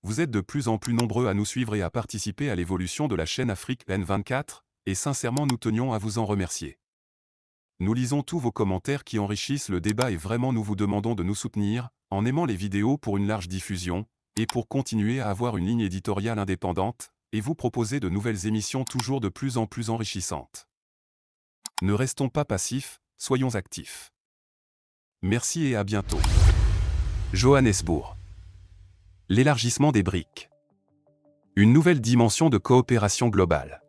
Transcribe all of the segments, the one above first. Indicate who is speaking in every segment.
Speaker 1: Vous êtes de plus en plus nombreux à nous suivre et à participer à l'évolution de la chaîne Afrique N24, et sincèrement nous tenions à vous en remercier. Nous lisons tous vos commentaires qui enrichissent le débat et vraiment nous vous demandons de nous soutenir, en aimant les vidéos pour une large diffusion, et pour continuer à avoir une ligne éditoriale indépendante, et vous proposer de nouvelles émissions toujours de plus en plus enrichissantes. Ne restons pas passifs, soyons actifs. Merci et à bientôt. Johannesburg. L'élargissement des BRIC. Une nouvelle dimension de coopération globale.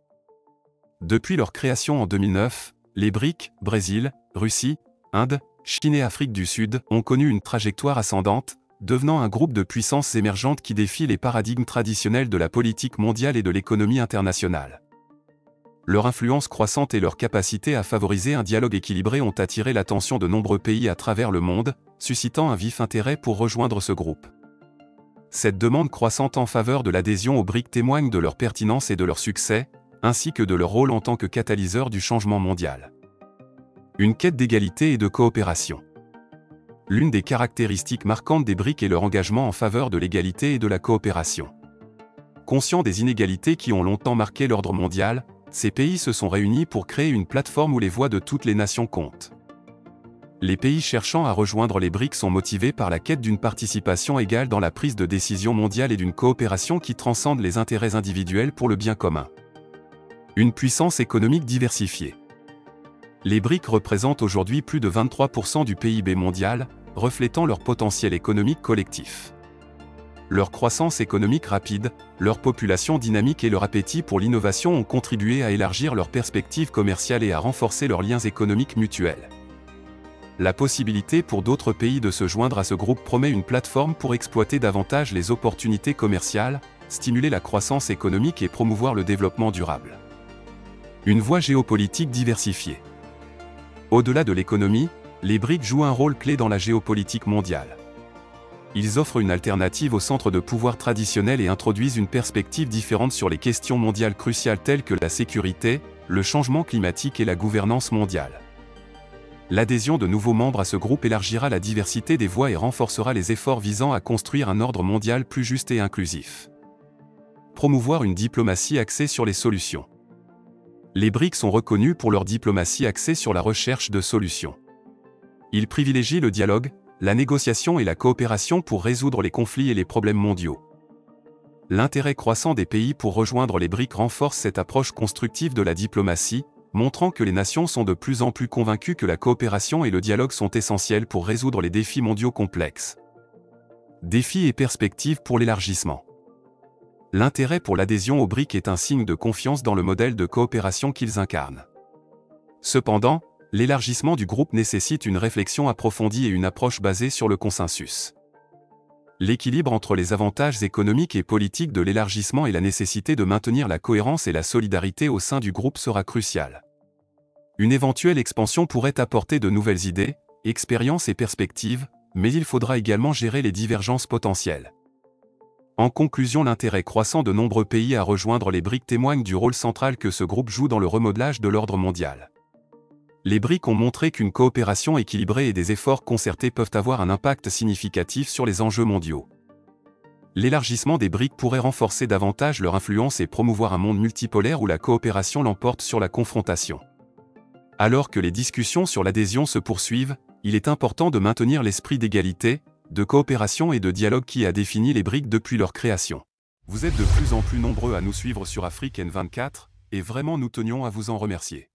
Speaker 1: Depuis leur création en 2009, les BRIC, Brésil, Russie, Inde, Chine et Afrique du Sud, ont connu une trajectoire ascendante, devenant un groupe de puissances émergentes qui défie les paradigmes traditionnels de la politique mondiale et de l'économie internationale. Leur influence croissante et leur capacité à favoriser un dialogue équilibré ont attiré l'attention de nombreux pays à travers le monde, suscitant un vif intérêt pour rejoindre ce groupe. Cette demande croissante en faveur de l'adhésion aux BRIC témoigne de leur pertinence et de leur succès, ainsi que de leur rôle en tant que catalyseur du changement mondial. Une quête d'égalité et de coopération. L'une des caractéristiques marquantes des BRIC est leur engagement en faveur de l'égalité et de la coopération. Conscients des inégalités qui ont longtemps marqué l'ordre mondial, ces pays se sont réunis pour créer une plateforme où les voix de toutes les nations comptent. Les pays cherchant à rejoindre les BRIC sont motivés par la quête d'une participation égale dans la prise de décision mondiale et d'une coopération qui transcende les intérêts individuels pour le bien commun. Une puissance économique diversifiée. Les BRIC représentent aujourd'hui plus de 23% du PIB mondial, reflétant leur potentiel économique collectif. Leur croissance économique rapide, leur population dynamique et leur appétit pour l'innovation ont contribué à élargir leurs perspectives commerciales et à renforcer leurs liens économiques mutuels. La possibilité pour d'autres pays de se joindre à ce groupe promet une plateforme pour exploiter davantage les opportunités commerciales, stimuler la croissance économique et promouvoir le développement durable. Une voie géopolitique diversifiée. Au-delà de l'économie, les BRIC jouent un rôle clé dans la géopolitique mondiale. Ils offrent une alternative aux centres de pouvoir traditionnels et introduisent une perspective différente sur les questions mondiales cruciales telles que la sécurité, le changement climatique et la gouvernance mondiale. L'adhésion de nouveaux membres à ce groupe élargira la diversité des voix et renforcera les efforts visant à construire un ordre mondial plus juste et inclusif. Promouvoir une diplomatie axée sur les solutions. Les BRIC sont reconnus pour leur diplomatie axée sur la recherche de solutions. Ils privilégient le dialogue, la négociation et la coopération pour résoudre les conflits et les problèmes mondiaux. L'intérêt croissant des pays pour rejoindre les BRIC renforce cette approche constructive de la diplomatie, montrant que les nations sont de plus en plus convaincues que la coopération et le dialogue sont essentiels pour résoudre les défis mondiaux complexes. Défis et perspectives pour l'élargissement. L'intérêt pour l'adhésion aux BRIC est un signe de confiance dans le modèle de coopération qu'ils incarnent. Cependant, l'élargissement du groupe nécessite une réflexion approfondie et une approche basée sur le consensus. L'équilibre entre les avantages économiques et politiques de l'élargissement et la nécessité de maintenir la cohérence et la solidarité au sein du groupe sera cruciale. Une éventuelle expansion pourrait apporter de nouvelles idées, expériences et perspectives, mais il faudra également gérer les divergences potentielles. En conclusion, l'intérêt croissant de nombreux pays à rejoindre les BRIC témoigne du rôle central que ce groupe joue dans le remodelage de l'ordre mondial. Les BRIC ont montré qu'une coopération équilibrée et des efforts concertés peuvent avoir un impact significatif sur les enjeux mondiaux. L'élargissement des BRIC pourrait renforcer davantage leur influence et promouvoir un monde multipolaire où la coopération l'emporte sur la confrontation. Alors que les discussions sur l'adhésion se poursuivent, il est important de maintenir l'esprit d'égalité, de coopération et de dialogue qui a défini les BRIC depuis leur création. Vous êtes de plus en plus nombreux à nous suivre sur Afrique N24, et vraiment nous tenions à vous en remercier.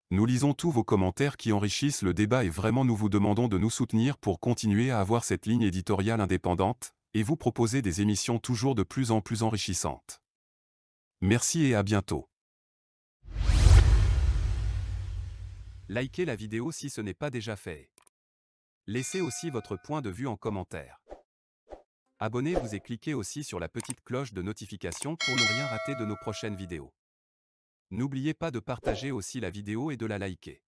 Speaker 1: Nous lisons tous vos commentaires qui enrichissent le débat et vraiment nous vous demandons de nous soutenir pour continuer à avoir cette ligne éditoriale indépendante, et vous proposer des émissions toujours de plus en plus enrichissantes. Merci et à bientôt. Likez la vidéo si ce n'est pas déjà fait. Laissez aussi votre point de vue en commentaire. Abonnez-vous et cliquez aussi sur la petite cloche de notification pour ne rien rater de nos prochaines vidéos. N'oubliez pas de partager aussi la vidéo et de la liker.